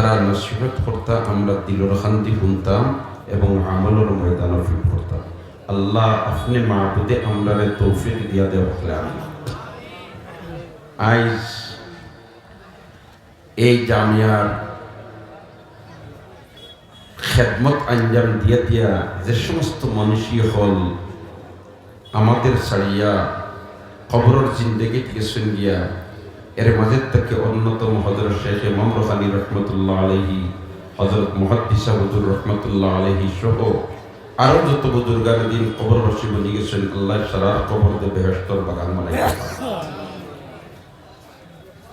যারা নসিহত করতাম আমরা দিলর শান্তি শুনতাম এবং আমলের ময়দানও ফিল করতাম। আল্লাহ আপনি মাহবুদে আমরারে তৌফিক দিয়া দেওয়া আমি আইজ এই জামিয়ার খেদমত আঞ্জাম দিয়া দিয়া যে সমস্ত মানুষই হল আমাদের ছাড়িয়া কবরের জিন্দেগি থেকে শুনিয়া এর মাঝে থেকে অন্যতম হযরত শেখ ইমাম রুহানী রহমতুল্লাহ আলাইহি, হযরত মুহাদ্দিস হুজুর রহমতুল্লাহ আলাইহি সহ আরো যত বুজুর্গান দিন কবরবাসী বলে গেছেন, আল্লাহ সারা কবর দে বেহেশতের বাগান বানাই।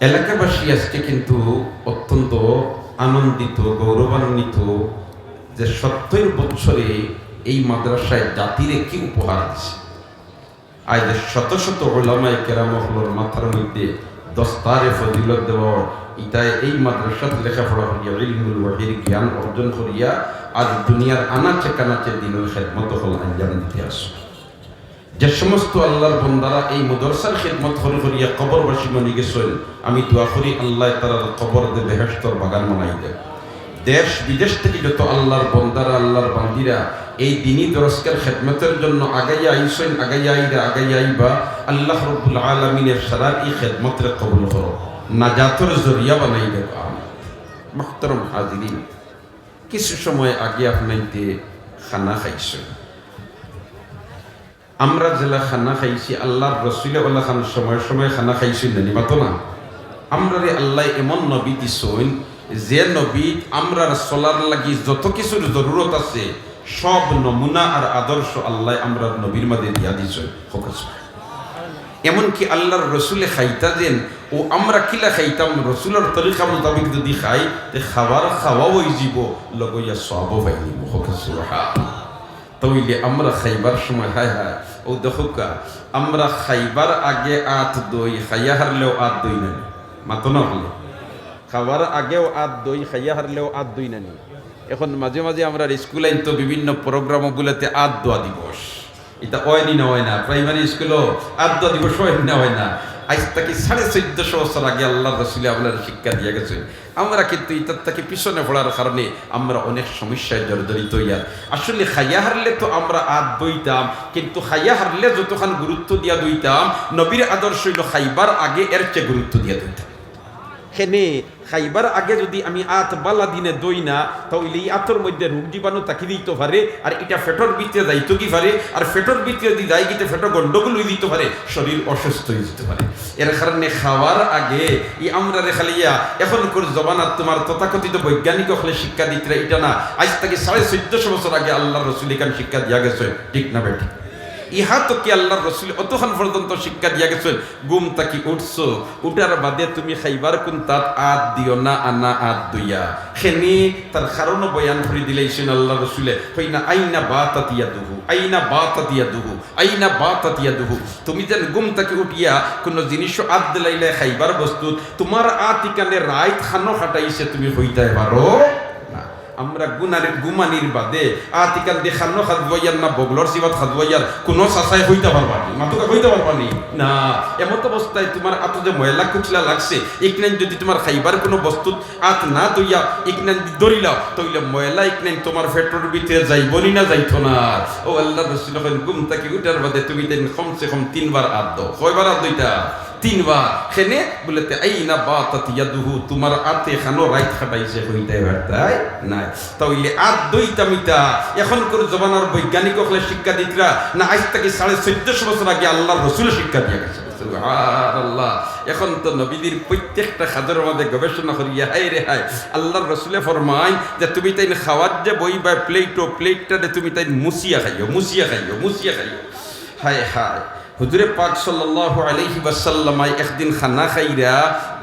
এলাকাবাসী আজকে কিন্তু অত্যন্ত আনন্দিত গৌরবান্বিত যে 70 বছরে এই মাদ্রাসায় জাতিরে কি উপহার দিচ্ছে। আজ শত শত উলামায়ে কেরামহলর মাথার মধ্যে দস্তারে ফজিলত দেওয়া ইতায় এই মাদ্রাসাত লেখাপড়া করিয়া ইলমুল ওয়াহির জ্ঞান অর্জন করিয়া আজ দুনিয়ার আনাচে কানাচে দিনের খেদমত হল আঞ্জাম দিতে আসে। যে সমস্ত আল্লাহর বন্দারা এই মাদ্রাসার খেদমত করিয়া কবরবাসী মনে গেছেন, আমি দোয়া করি আল্লাহ তাআলা কবর দে বেহেশতের বাগান বানাই দেয়। দেশ বিদেশ থেকে যত আল্লাহর বন্দারা আল্লাহর বান্দিরা এই দিনী দরজকার খেদমতের জন্য আগাইয়া আইসেন, আগাইয়া আইবা, আল্লাহ রাব্বুল আলামিনের সারা এই খেদমতরে কবুল করো, নাজাতের জরিয়া বানাই দেব। মুহতারাম হাজিরিন, কিছু সময় আগে আপনাইতে খানা খাইছেন। আমরা জেলা খানা খাইছি আল্লাহর রসুলে ওলা খান সময় সময় খানা খাইছেন না নিবাতো না। আমরা রে আল্লাহ এমন নবী দিছেন যে নবী আমরার চলার লাগি যত কিছুর জরুরত আছে সব নমুনা আর আদর্শ আল্লাহ আমরা নবীর মাঝে দিয়া দিছেন। এমনকি আল্লাহর রসুলে খাইতা যেন ও আমরা কিলা খাইতাম রসুলের তরিকা মোতাবিক যদি খাই তে খাওয়া হয়ে যাব লগইয়া সব পাইনি। তইলে আমরা খাইবার সময় হায় হায় ও দেখোকা আমরা খাইবার আগে আত দই খাইয়া হারলেও আত দই না মাতো না হলে খাবার আগেও আত দই খাইয়া হারলেও আত দই না নি। এখন মাঝে মাঝে আমরা স্কুলে তো বিভিন্ন প্রোগ্রামগুলোতে আত দোয়া দিবস, এটা হয়নি না হয় না। প্রাইমারি স্কুলও আত দোয়া দিবস হয়নি না হয় না। আজ থেকে 1450 বছর আগে আল্লাহ রসুল আপনার শিক্ষা দিয়ে গেছে। আমরা কিন্তু ইতার থেকে পিছনে পড়ার কারণে আমরা অনেক সমস্যায় জর্জরিত হইয়া। আসলে খাইয়া হারলে তো আমরা আত দইতাম, কিন্তু খাইয়া হারলে যতক্ষণ গুরুত্ব দিয়া দইতাম নবীর আদর্শ হইল খাইবার আগে এর চেয়ে গুরুত্ব দিয়া দইতাম। হেনে খাইবার আগে যদি আমি আত বালা দিনে দই না তাহলে এই আতর মধ্যে রোগ জীবাণু তাকি দিতে পারে, আর এটা ফেটর ভিতরে যাইতো কি পারে, আর ফেটর ভিতরে যদি যাই গিতে ফেটর গন্ডগোল হয়ে দিতে পারে, শরীর অসুস্থ হয়ে যেতে পারে। এর কারণে খাওয়ার আগে এই আমরা রেখালিয়া এখন করে জবানাত তোমার তথাকথিত বৈজ্ঞানিক হলে শিক্ষা দিতে এটা না। আজ থেকে 1450 বছর আগে আল্লাহ রসুল এখানে শিক্ষা দিয়া গেছে, ঠিক না বেঠিক? ইহা তো কি আল্লাহর রসুল অতক্ষণ পর্যন্ত শিক্ষা দিয়া গেছেন, গুম তাকি উঠছো, উঠার বাদে তুমি খাইবার কোন তাত আত দিও না আনা আত দইয়া। খেনি তার কারণও বয়ান করে দিলেছেন আল্লাহ রসুলে, হই না আইনা বাতাতিয়া দুহু, আইনা বাতাতিয়া দুহু, আইনা বাতাতিয়া দুহু। তুমি যেন গুম তাকি উঠিয়া কোনো জিনিস আত দিলাইলে খাইবার বস্তু তোমার আতিকানে রাইত খানো খাটাইছে তুমি হইতে পারো। আমরা গুমানির বাদে আতিকাল দিয়ে খানো খাদবাইয়ার না বগলর সিবাত খাদবাইয়ার কোনো চাচাই হইতে পারবানি, মাতুকা হইতে পারবানি না। এমত অবস্থায় তোমার আত যে ময়লা কুচলা লাগছে একনাইন যদি তোমার খাইবার কোনো বস্তু আত না দইয়া একনাইন দরিলাও তইলে ময়লা একনাইন তোমার ফেটর ভিতরে যাইবনি না যাইতো না। ও আল্লাহ রাসূল গুম তাকি উঠার বাদে তুমি তেন কমসে কম 3 বার আত দাও। কয়বার আত দইতা? 3 বার। খেনে বলেতে আইনা বাতাত ইয়াদুহু, তোমার আতে খানো রাইত খাটাইছে হইতে পারতাই না। তাইলে আত দইতামিতা এখন করে জবানার বৈজ্ঞানিক হলে শিক্ষা দিতরা না আজ থেকে 1450 বছর আগে আল্লাহর রসুল শিক্ষা দিয়ে গেছে। সুবহানাল্লাহ। এখন তো নবীদের প্রত্যেকটা খাদের মধ্যে গবেষণা করিয়া হাই রে হাই আল্লাহর রসুলে ফরমায় যে তুমি তাই খাওয়ার যে বই বা প্লেটটাতে তুমি তাই মুসিয়া খাইও। হায় হায় হুজুরে পাক সাল্লাল্লাহু আলাইহি ওয়াসাল্লাম একদিন খানা খাইরা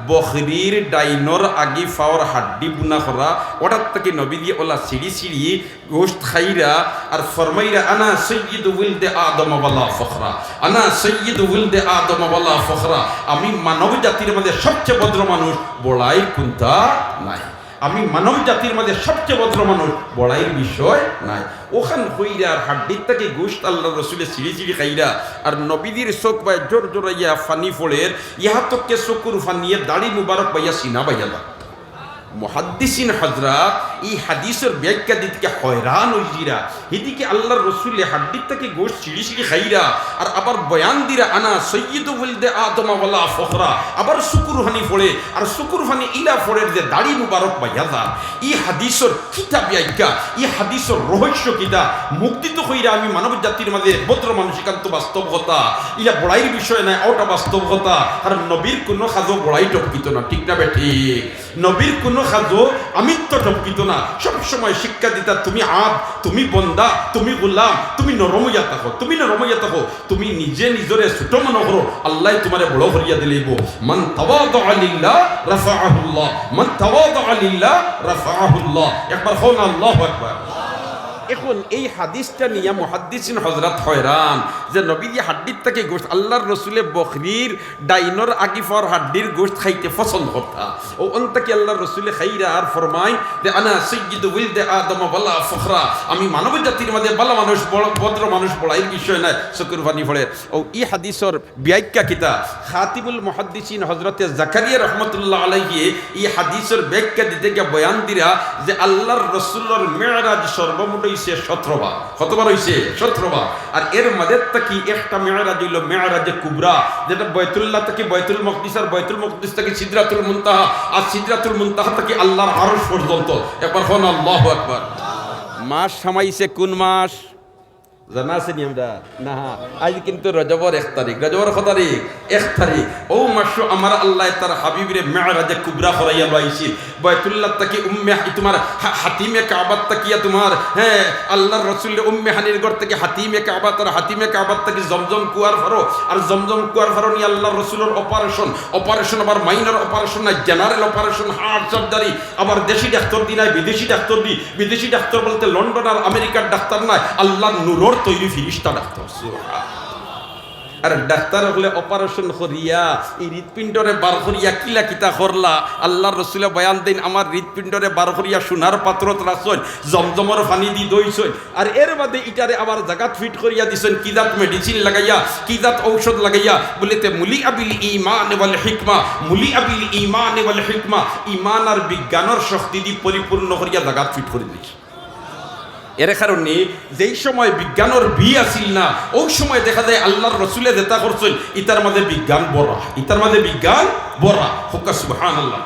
বকরির ডাইনর আগি ফাওয়ার হাড্ডি বুনা করা ওটার থেকে নবী দিয়ে ওলা সিঁড়ি গোশত খাইরা আর ফরমাইরা আনা সাইয়্যিদু ওয়ালদে আদম ওয়ালা ফখরা, আনা সাইয়্যিদু ওয়ালদে আদম ওয়ালা ফখরা। আমি মানব জাতির মধ্যে সবচেয়ে ভদ্র মানুষ, বড়াই কোনটা নাই। আমি মানব জাতির মধ্যে সবচেয়ে ভদ্র মানুষ, বড়াইয়ের বিষয় নাই। ওখান হইরা আর হাড্ডির থেকে গোশত আল্লাহ রসুলের সিঁড়ি খাইরা আর নবীদের চোখ পায় জোর জোরাইয়া ফানি ফোড়ের ইহা তোকে চকুর ফানিয়ে দাড়ি মুবারক পাইয়া সিনা বাইয়া মুহাদ্দিসিন হযরত এই হাদিসের ব্যাখ্যা দিতে হয়রান হইজিরা এদিকে আল্লাহর রাসূলে হাড্ডির থেকে গোশত ছিঁড়ি ছিঁড়ি খাইরা আর আবার বয়ান দিরা আনা সাইয়্যিদু ওয়ালদে আদম ওয়ালা ফখরা আবার শুকুরহানি পড়ে আর শুকুরহানি ইলা ফড়ের যে দাড়ি মুবারক বাইয়াদা এই হাদিসের কিতাব ব্যাখ্যা এই হাদিসের রহস্য কিতা মুক্তিত হইরা আমি মানব জাতির মাঝে ভদ্র মানসিকান্ত বাস্তবতা ইলা বড়াইর বিষয় নাই ওটা বাস্তবতা আর নবীর কোনো খাজো বড়াই টপকিত না ঠিক না ঠিক নবীর কোনো খাজো আমিত্ব টপকিত না সবসময় শিক্ষা দিতা তুমি আব তুমি বন্দা তুমি গোলাম তুমি নরমইয়া থাকো তুমি নরমইয়া থাকো তুমি নিজে নিজরে ছোট মনে করো আল্লাহ তোমারে বড় করিয়া দিলেইব মান তাওয়াদা লিল্লাহ রাফাআহুল্লাহ মান তাওয়াদা লিল্লাহ রাফাআহুল্লাহ একবার হন আল্লাহু আকবার এখন এই হাদিসটা নিয়ে মুহাদ্দিসিন হযরত হয়রান যে নবী হাড্ডির থেকে গোশত আল্লাহর রাসূলে বকরির ডাইনর আগিফর হাড্ডির গোশত খাইতে পছন্দ করতা ও অন্তকে আল্লাহর রাসূলে খাইরা আর ফরমায় যে আনা সাইয়্যিদু ওয়ালদে আদম ওয়ালা ফখরা আমি মানব জাতির মধ্যে ভালো মানুষ বড় ভদ্র মানুষ বড়াইর বিষয় না শুকরবানি পড়ে ও এই হাদিসের ব্যাখ্যা কিতা খাতিবুল মুহাদ্দিসিন হযরত জাকারিয়া রাহমাতুল্লাহ আলাইহি এই হাদিসের ব্যাখ্যা দিতে গিয়ে বয়ান দিরা যে আল্লাহর রাসূলের মিরাজ সর্বমোট 17 বার কতবার হইছে 17 বার আর এর মধ্যে থেকে একটা মিরাজ হইল মিরাজে কুবরা যেটা বাইতুল্লাহ থেকে বাইতুল মুকদ্দিস আর বাইতুল মুকদ্দিস থেকে সিদরাতুল মুনতাহা আর সিদরাতুল মুনতাহা থেকে আল্লাহর আরশ পর্যন্ত একবার কোন আল্লাহু আকবার মাস সামাইছে কোন মাস জানা আছে নি আমরা না আজ কিন্তু রজবর 1 তারিখ রজবর কত তারিখ 1 তারিখ ও মাস আমার আল্লাহ তার হাবিবের মিরাজে কুবরা করাইয়া লাইছি বাইতুল্লাহ থেকে উম্মে তোমার হাতিমে কাবা থেকে তোমার হ্যাঁ আল্লাহর রাসূলের উম্মে হানির ঘর থেকে হাতিমে কাবা তার হাতিমে কাবা থেকে জমজম কুয়ার ফারো আর জমজম কুয়ার ফারো নি আল্লাহর রাসূলের অপারেশন আবার মাইনর অপারেশন না জেনারেল অপারেশন হার্ট সার্জারি আবার দেশি ডাক্তার দি নাই বিদেশি ডাক্তার দি বিদেশি ডাক্তার বলতে লন্ডন আর আমেরিকার ডাক্তার নাই আল্লাহর নূরের তৈরি ফিরিস্তা ডাক্তার আর ডাক্তার হলে অপারেশন করিয়া এই হৃৎপিণ্ডরে বার করিয়া কিলা কিতা করলা আল্লাহর রাসূলে বয়ান দেন আমার হৃৎপিণ্ডরে বার করিয়া সোনার পাত্রত রাখছেন জমজমর পানি দি দইছেন আর এর বাদে ইটারে আবার জাগাত ফিট করিয়া দিছেন কিদাত মেডিসিন লাগাইয়া কিদাত ঔষধ লাগাইয়া বলিতে মুলি আবিল ঈমান ওয়াল হিকমা মুলি আবিল ঈমান ওয়াল হিকমা ঈমান আর বিজ্ঞানের শক্তি দি পরিপূর্ণ করিয়া জাগাত ফিট করে দিছে এর কারণে যেই সময় বিজ্ঞানের বি আসিল না ওই সময় দেখা যায় আল্লাহর রাসূলে যেটা করছেন ইতার মধ্যে বিজ্ঞান বড়া ইতার মধ্যে বিজ্ঞান বড়া হুকা সুবহানাল্লাহ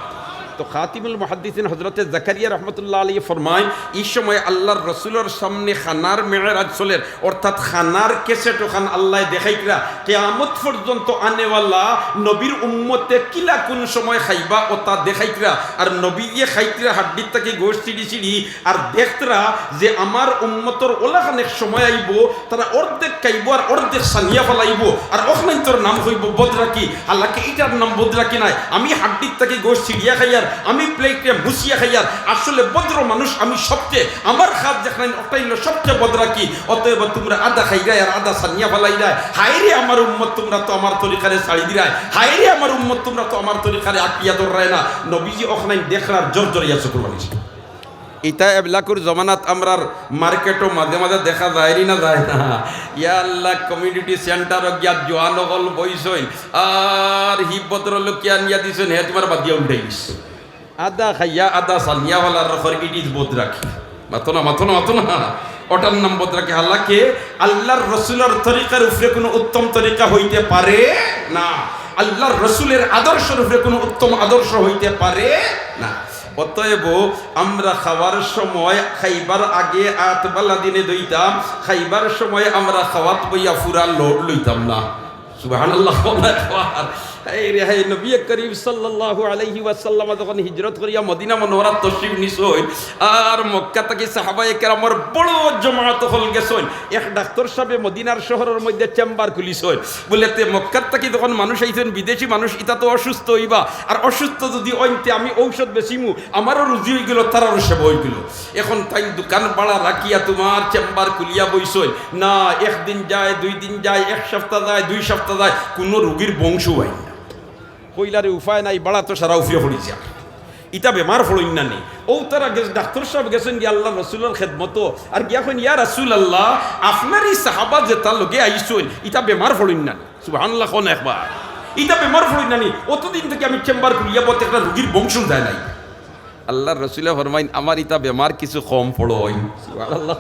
তো খাতিমুল মুহাদ্দিসিন হযরত জাকারিয়া রাহমাতুল্লাহ আলাইহি ফরমায় এই সময় আল্লাহর রাসূলের সামনে খানার মেরাজ চলের অর্থাৎ খানার কেসেট ওখান আল্লাহ দেখাইতরা কিয়ামত পর্যন্ত আনেওয়ালা নবীর উম্মতে কিলা কোন সময় খাইবা ও তা দেখাইতরা আর নবী যে খাইতরা হাড্ডির থেকে গোশত চিড়ি চিড়ি আর দেখতরা যে আমার উম্মতর ওলাখানেক সময় আইব তারা অর্ধেক খাইব আর অর্ধেক সানিয়া ফলাইব আর ওখানে তোর নাম হইব বদরাকি আল্লাহকে এটার নাম বদরাকি নাই আমি হাড্ডির থেকে গোশত চিড়িয়া খাইয়া আমি প্লেটে মুসিয়া খাইয়ার আসলে ভদ্র মানুষ আমি সবচেয়ে আমার খাত যেখানে ওটাইল সবচেয়ে বদরাকি অতএব তোমরা আদা খাইরাই আর আদা সানিয়া ফালাইরাই হায়রে আমার উম্মত তোমরা তো আমার তরিকারে ছাড়ি দিরাই হায়রে আমার উম্মত তোমরা তো আমার তরিকারে আকিয়া ধরায় না নবীজি ওখানে দেখলার জোর জড়িয়া চকুর বানিয়েছে ইতা এবলাকুর জমানাত আমরার মার্কেটও মাঝে মাঝে দেখা যায় না যায় না ইয়া আল্লাহ কমিউনিটি সেন্টার গিয়া জোয়ান হল বইসইন আর হি ভদ্র লোক কিয়া নিয়া দিছেন হে তোমার বাদ দিয়া উঠে গেছে আদা খাইয়া আদা সানিয়া ওয়ালার রখর ইট বোধ রাখি মাতো না ওটার নাম বোধ রাখি আল্লাহকে আল্লাহর রাসূলের তরিকার উপরে কোনো উত্তম তরিকা হইতে পারে না আল্লাহর রাসূলের আদর্শের উপরে কোনো উত্তম আদর্শ হইতে পারে না অতএব আমরা খাওয়ার সময় খাইবার আগে আতবালা দিনে দইতাম খাইবার সময় আমরা খাওয়াত বইয়া ফুরা লোড লইতাম না সুবহানাল্লাহ এই রে নবী করিম সাল্লাল্লাহু আলাইহি ওয়াসাল্লাম যখন হিজরত করিয়া মদিনা মুনওয়ারাত তশরিফ নিছই আর মক্কা থেকে সাহাবায়ে কেরামের বড় জামাত হল গেছই এক ডাক্তার সাহেব মদিনার শহরের মধ্যে চেম্বার খুলিছই বলেতে মক্কা থেকে যখন মানুষ আইছেন বিদেশি মানুষ ইতা তো অসুস্থ হইবা আর অসুস্থ যদি অইতে আমি ঔষধ বেচিমু আমারও রুজি হয়ে গেল তারারও সেবা হয়ে গেল এখন তাই দোকান ভাড়া রাখিয়া তোমার চেম্বার খুলিয়া বইছই না একদিন যায় 2 দিন যায় 1 সপ্তাহ যায় 2 সপ্তাহ যায় কোনো রোগীর বংশ হয় না কইলারে উপায় নাই বাড়া তো সারা উফিয়া পড়িছে ইটা বেমার ফলইন না নি ও তারা ডাক্তার সাহেব গেছেন গিয়া আল্লাহ রাসূলের খেদমত আর গিয়া কইন ইয়া রাসূলুল্লাহ আপনারই সাহাবা যেটা লগে আইছইন ইটা বেমার ফলইন না সুবহানাল্লাহ কোন একবার ইটা বেমার ফলইন না নি অতদিন থেকে আমি চেম্বার খুলিয়া বলতে একটা রোগীর বংশ যায় নাই আল্লাহর রসুলে ফরমাইন আমার ইতা বেমার কিছু কম পড়ই সুবহানাল্লাহ।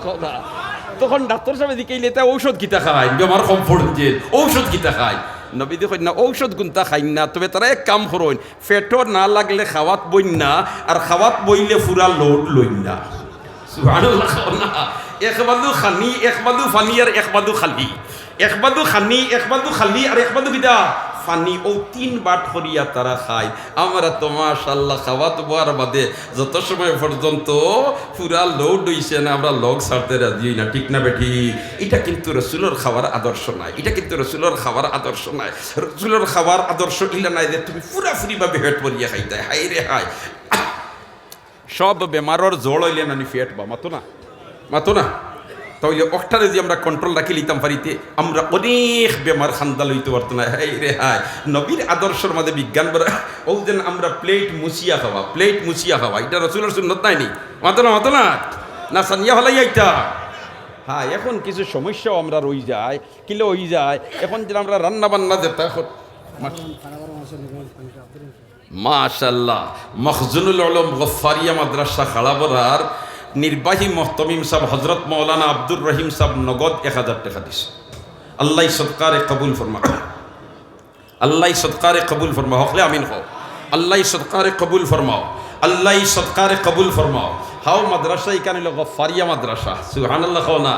তখন ডাক্তার সাহেব দিকেইলে তা ঔষধ কিতা খায় বেমার কম পড়ন যে ঔষধ কিতা খায় নবী দেখেন না ঔষধ গুনতা খাই না, তবে তারা এক কাম করইন পেটও না লাগলে খাওয়াত বইন না, আর খাওয়াত বইলে ফুরা লোড লইন না সুবহানাল্লাহ। না একবাদু খানি একবাদু ফানি আর একবাদু খালি, একবাদু খানি একবাদু খালি আর একবাদু কিতা ফানি, ও 3 বাট করিয়া তারা খায়। আমরা তো মাশাআল্লাহ খাওয়াত বোয়ার বাদে যত সময় পর্যন্ত পুরা লোড হইছে না আমরা লগ ছাড়তে রাজি না, ঠিক না বেঠি? এটা কিন্তু রসুলের খাওয়ার আদর্শ নাই, এটা কিন্তু রসুলের খাওয়ার আদর্শ নাই। রসুলের খাওয়ার আদর্শ ইলা নাই যে তুমি পুরাপুরি ভাবে পেট ভরিয়া খাইতে হাই রে হাই। সব বেমারর জোড় হইলে নানি ফেট বা মাতো না, মাতো না। তাহলে অক্টারে যদি আমরা কন্ট্রোল রাখি লিতাম পারিতে আমরা অনেক বেমার খান্দা লইতে পারতো না। হাই রে হাই, নবীর আদর্শের মধ্যে বিজ্ঞান বলে ও যেন আমরা প্লেট মুছিয়া খাওয়া, প্লেট মুছিয়া খাওয়া, এটা রসুলের সুন্নত নাই নি, মাতো না, মাতো না, না সানিয়া হলাই এইটা। হ্যাঁ এখন কিছু সমস্যাও আমরা রই যায়, কিলে হয়ে যায়। এখন যেন আমরা রান্না বান্না যেতে মাশাআল্লাহ মখজুনুল উলুম গফফারিয়া মাদ্রাসা খাড়াবরার নির্বাহী মুহতামিম সাহেব হযরত মাওলানা আব্দুর রহিম সাহেব নগদ 1000 টাকা দিছে। আল্লাহ সদকারে কবুল ফরমা, আল্লাহ সদকারে কবুল ফরমা, হকলে আমিন হও। আল্লাহ সদকারে কবুল ফরমাও, আল্লাহ সদকারে কবুল ফরমাও। হাও মাদ্রাসা এখানে হলো গফফারিয়া মাদ্রাসা, সুবহানাল্লাহ। না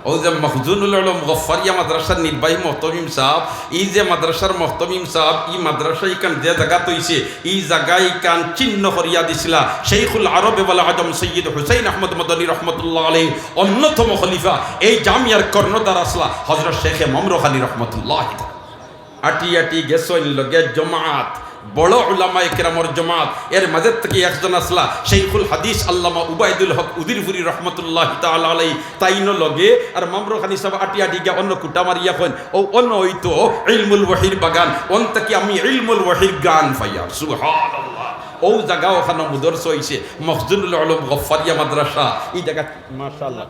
ও যে মখজুনুল উলুম গফফারিয়া মাদ্রাসার নির্বাহী মুহতামিম সাহেব, এই যে মাদ্রাসার মুহতামিম সাহেব, এই মাদ্রাসা ইকান যে জায়গা তৈছে এই জায়গায় ইকান চিহ্ন করিয়া দিছিলা শেখুল আরব ওয়াল আজম সৈয়দ হুসাইন আহমদ মদনী রহমতুল্লাহ আলাইহি অন্যতম খলিফা এই জামিয়ার কর্ণধার আসলা হযরত শেখ মামরুখ আলী রহমতুল্লাহ। আটি আটি গেছইন লগে জমাত, বড় উলামায়ে কেরামর জমাত, এর মাঝে থেকে একজন আসলা শেখুল হাদিস আল্লামা উবাইদুল হক উদিরপুরি রহমতুল্লাহি তাআলা আলাইহি, তাইনো লগে আর মামরুখ খানি সাহেব আটি আটি গিয়া অন্য কুটা মারিয়া কইন ও অন্য হইতো ইলমুল ওয়াহির বাগান, অন থেকে আমি ইলমুল ওয়াহির গান পাইয়া সুবহানাল্লাহ। ও জায়গা ওখানে মুদরস হইছে মখজুনুল উলুম গফফারিয়া মাদ্রাসা, এই জায়গা মাশাআল্লাহ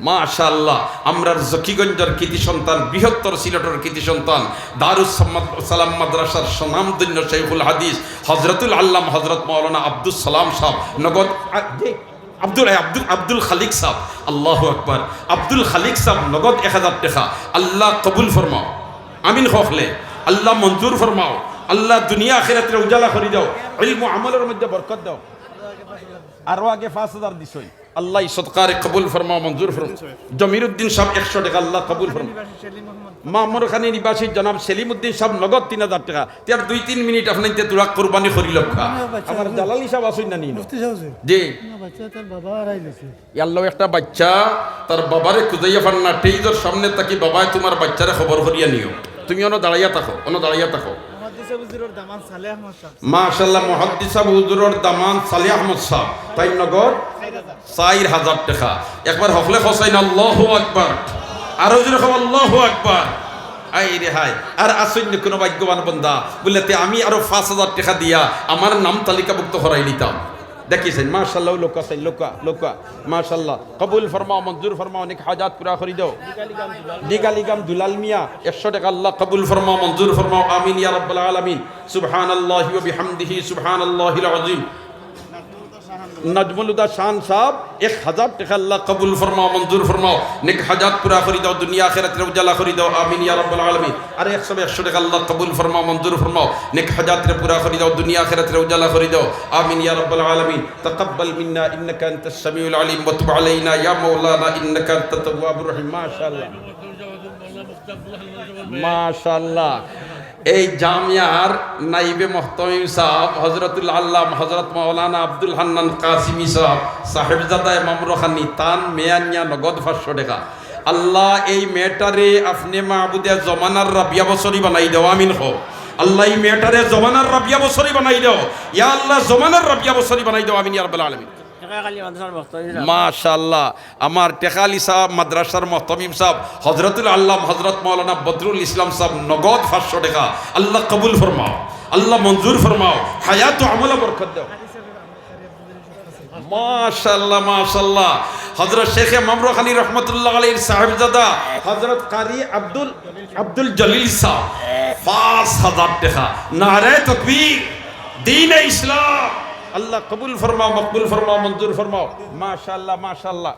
মাশাআল্লাহ। আমরার জকিগঞ্জের কৃতি সন্তান, বৃহত্তর সিলেটের কৃতি সন্তান, দারুস সালাম মাদ্রাসার সুনামধন্য শেখুল হাদিস হযরতুল আল্লাম হযরত মাওলানা আব্দুল সালাম সাহেব নগদ আব্দুল খালিক সাহেব, আল্লাহু আকবার, আব্দুল খালিক সাহেব নগদ 1000 টাকা। আল্লাহ কবুল ফরমাও, আমিন হকলে আল্লাহ মঞ্জুর ফরমাও, আল্লাহ দুনিয়া আখিরাতের উজালা করে দাও, ইলম ও আমলের মধ্যে বরকত দাও। আরো আগে 5000 দিছই, আল্লাহ সদকারে কবুল ফরমাও, মঞ্জুর ফরমাও। জমিরউদ্দিন সাহেব 100 টাকা, আল্লাহ কবুল ফরমাও। মামুরখানী নিবাসী জনাব সেলিমউদ্দিন সাহেব নগদ 3000 টাকা। তার 2-3 মিনিট আপনি তে তোরা কুরবানি করি লক্ষা। আমার জালালি সাহেব আসুন না নিনো জি বাচ্চা তার বাবা হারাইছে, আল্লাহ একটা বাচ্চা তার বাবারে খুঁজাইয়া পান না, টেইজর সামনে তাকি বাবায় তোমার বাচ্চারে খবর করিয়া নিও। তুমি অন দাঁড়াইয়া থাকো, অন দাঁড়াইয়া থাকো। মাশাআল্লাহ মুহাদ্দিস সাহেব হুজুরের দামান সালেহ আহমদ সাহেব, তাই নগদ 4000 টাকা। একবার হকলে খসাইন আল্লাহু আকবার, আরো জোরে কও আল্লাহু আকবার। আই রে হাই, আর আসুন কোন ভাগ্যবান বান্দা বলতে আমি আরো 5000 টাকা দিয়া আমার নাম তালিকাভুক্ত করাই নিতাম। দেখিছেন মাশাআল্লাহ, লোকা সাই লোকা লোকা মাশাআল্লাহ। কবুল ফরমাও, মঞ্জুর ফরমাও, অনেক হাজাত পুরা করি দাও। দিগালিগাম দুলাল মিয়া 100 টাকা, আল্লাহ কবুল ফরমাও, মঞ্জুর ফরমাও, আমিন ইয়া রাব্বাল আলামিন। সুবহানাল্লাহি ওয়া বিহামদিহি সুবহানাল্লাহিল আযীম। নাজমুল হুদা শান সাহেব 1000 টাকা, আল্লাহ কবুল ফরমাও, মঞ্জুর ফরমাও, নেক হাজাত পুরা করি দাও, দুনিয়া আখিরাতের উজালা করি দাও, আমিন ইয়া রাব্বাল আলামিন। আর 100 টাকা, আল্লাহ কবুল ফরমাও, মঞ্জুর ফরমাও, নেক হাজাতের পুরা করি দাও, দুনিয়া আখিরাতের উজালা করি দাও, আমিন ইয়া রাব্বাল আলামিন। তাকাব্বাল মিন্না ইন্নাকা আনতাস সামিউল আলিম ওয়া তুব আলাইনা ইয়া মাওলানা ইন্নাকা আনতাত তাওয়াবুর রহিম। মাশাআল্লাহ মাশাআল্লাহ। এই জামিয়ার নাইবে মুহতামিম সাহেব হযরতুল আল্লাম হযরত মাওলানা আব্দুল হান্নান কাসিমি সাহেব সাহেবজাদা মামরুখানী, তান মেয়ানিয়া নগদ 500 টাকা। আল্লাহ এই মেয়েটারে আপনি মাহবুদে জমানার রাবিয়া বছরই বানাই দাও, আমিন হো। আল্লাহ এই মেয়েটারে জমানার রাবিয়া বছরই বানাই দাও, ইয়া আল্লাহ জমানার রাবিয়া বছরই বানাই দাও, আমিন ইয়া রাব্বাল আলামিন। মাশাআল্লাহ। আমার টেকালি সাহেব মাদ্রাসার মুহতামিম সাহেব হযরতুল আল্লাম হযরত মাওলানা বদরুল ইসলাম সাহেব নগদ 500 টাকা, আল্লাহ কবুল ফরমাও, আল্লাহ মঞ্জুর ফরমাও, হায়াত ও আমলে বরকত দাও। মাশাআল্লাহ মাশাআল্লাহ। হযরত শেখ মামরুখ আলী রহমাতুল্লাহ আলাইহির সাহেবজাদা হযরত কারি আব্দুল জলিল সাহেব 5000 টাকা। নারে তাকবীর, দ্বীন ইসলাম, আল্লাহ কবুল ফরমাও, মকবুল ফরমাও, মঞ্জুর ফরমাও। মাশাআল্লাহ মাশাআল্লাহ।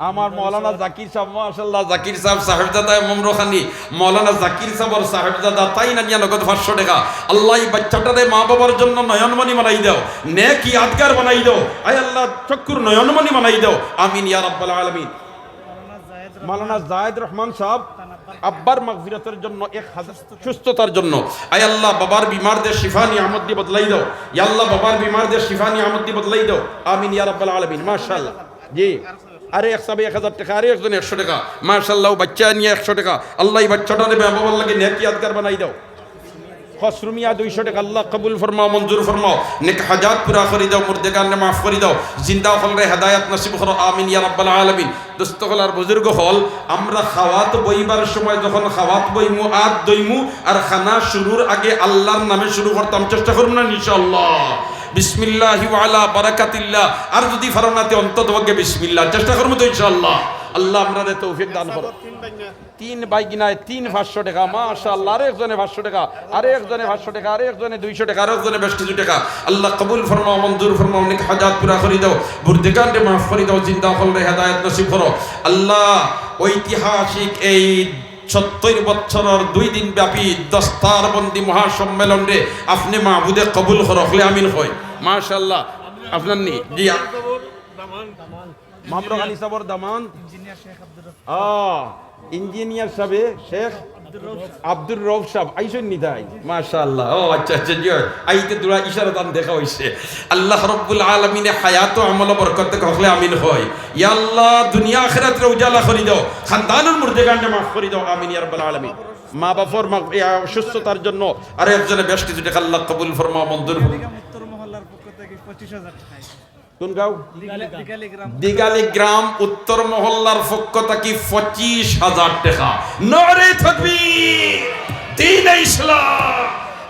আমার মৌলানা জাকির সাহেব, মাশাআল্লাহ, জাকির সাহেব সাহেবজাদা মমরখানি, মৌলানা জাকির সাহেবর সাহেবজাদা তাই না নিয়া নগদ 500 টাকা। আল্লাহ এই বাচ্চাটারে মা বাবার জন্য নয়নমণি বানাই দাও, নেক ইয়াদগার বানাই দাও, আয় আল্লাহ চক্ষুর নয়নমণি বানাই দাও, আমিন ইয়া রাব্বাল আলামিন। মৌলানা জায়েদ রহমান সাহেব আব্বার মাগফিরাতের জন্য 1000 সুস্থতার জন্য, আয় আল্লাহ বাবার বিমারদের শিফা নিয়ামত দিয়ে বদলাই দাও, ইয়া আল্লাহ বাবার বিমারদের শিফা নিয়ামত দিয়ে বদলাই দাও, আমিন ইয়া রাব্বাল আলামিন। মাশাআল্লাহ। জি আরে এক সাবে 1000 টাকা, আরে একজন 100 টাকা, মাশাআল্লাহ। বাচ্চা নিয়ে 100 টাকা, আল্লাহ এই বাচ্চাটারে বাবার লাগে নেক ইয়াদগার বানাই দাও। খসরুমিয়া 200 টাকা, আল্লাহ কবুল ফরমাও, মঞ্জুর ফরমাও, নেক হাজাত পুরা করে দাও, মুর্দেগানকে মাফ করে দাও, জিন্দা হলরে হেদায়েত নসিব করো, আমিন ইয়া রাব্বাল আলামিন। দোস্ত হল আর বুজুর্গ হল, আমরা খাওয়াত বইবার সময় যখন খাওয়াত বইমু আদ দইমু আর খানা শুরুর আগে আল্লাহর নামে শুরু করতাম, চেষ্টা করব না ইনশাআল্লাহ? বিসমিল্লাহি ওয়া আলা বারাকাতিল্লাহ। আর যদি ফারনাতে অন্ততপক্ষে বিসমিল্লাহ চেষ্টা করব তো ইনশাআল্লাহ। আল্লাহ আমাদের তৌফিক দান করো। 3 বাইগিনায় 3 500 টাকা, মাশাআল্লাহ। আরে একজনে 500 টাকা, আরে একজনে 500 টাকা, আরে একজনে 200 টাকা, আরে একজনে বেশ কিছু টাকা। আল্লাহ কবুল ফরমাও, মঞ্জুর ফরমাও, নেক হাজাত পুরা করে দাও, বুরদিগানকে মাফ করে দাও, জিন্দা হলরে হেদায়েত নসিব করো। আল্লাহ ঐতিহাসিক এই 70 বছরের 2 দিন ব্যাপী দস্তারবন্দি মহাসম্মেলনে আপনি মাহবুদে কবুল করলে আমিন হয়। মাশাআল্লাহ। আপনার নি জি মামরুখ আলী সাবর দামান, ইঞ্জিনিয়ার সাহেব শেখ আব্দুর রউফ সাহেব আইসেন নিদাই। মাশাআল্লাহ। ও আচ্ছা আচ্ছা, জি আইতে দুরা ইশারা দান দেখা হইছে। আল্লাহ রাব্বুল আলামিনে হায়াত ও আমল বরকত হলে আমিন হয়। ইয়া আল্লাহ দুনিয়া আখিরাতে উজালা করে দাও, খানদানুল মুর্দেগানকে মাফ করে দাও, আমিন ইয়া রাব্বাল আলামিন। মা বাবার সুস্থতার জন্য আরে একজনে বেশ কিছু টাকা আল্লাহ কবুল ফরমাও, মঞ্জুর ফরমাও। উত্তর মহল্লার পক্ষ থেকে 25,000 টাকা। কোন গাঁও? দিগালি গ্রাম, উত্তর মহল্লার পক্ষ থেকে 25,000 টাকা। নারে তাকবীর, দ্বীন ইসলাম।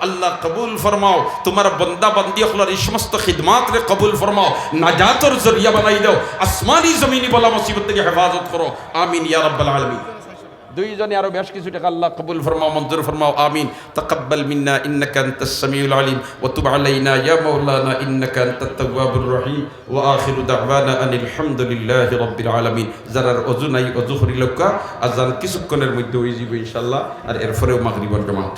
আল্লাহ কবুল ফরমাও, তোমার বন্দা বান্দি হলার এই সমস্ত খিদমাত রে কবুল ফরমাও, নাজাতের জরিয়া বানাই দাও, আসমানি জমিনি বলা মুসিবত থেকে হেফাজত করো, আমিন ইয়া রাব্বাল আলামিন। দুইজনে আরো বেশ কিছু টাকা আল্লাহ কবুল ফরমাও, মঞ্জুর ফরমাও, আমিন। তাকাব্বাল মিন্না ইন্নাকা আনতাস সামিউল আলিম ওয়া তুব আলাইনা ইয়া মাওলানা ইন্নাকা আনতাত তাওয়াবুর রহিম ওয়া আখিরু দাওয়ানা আনিল হামদুলিল্লাহি রাব্বিল আলামিন। যারা ওযু নাই ওযু করিলকা, আজান কিছুক্ষণের মধ্যে হয়ে যাবে ইনশাআল্লাহ, আর এরপরেও মাগরিবের জামাত।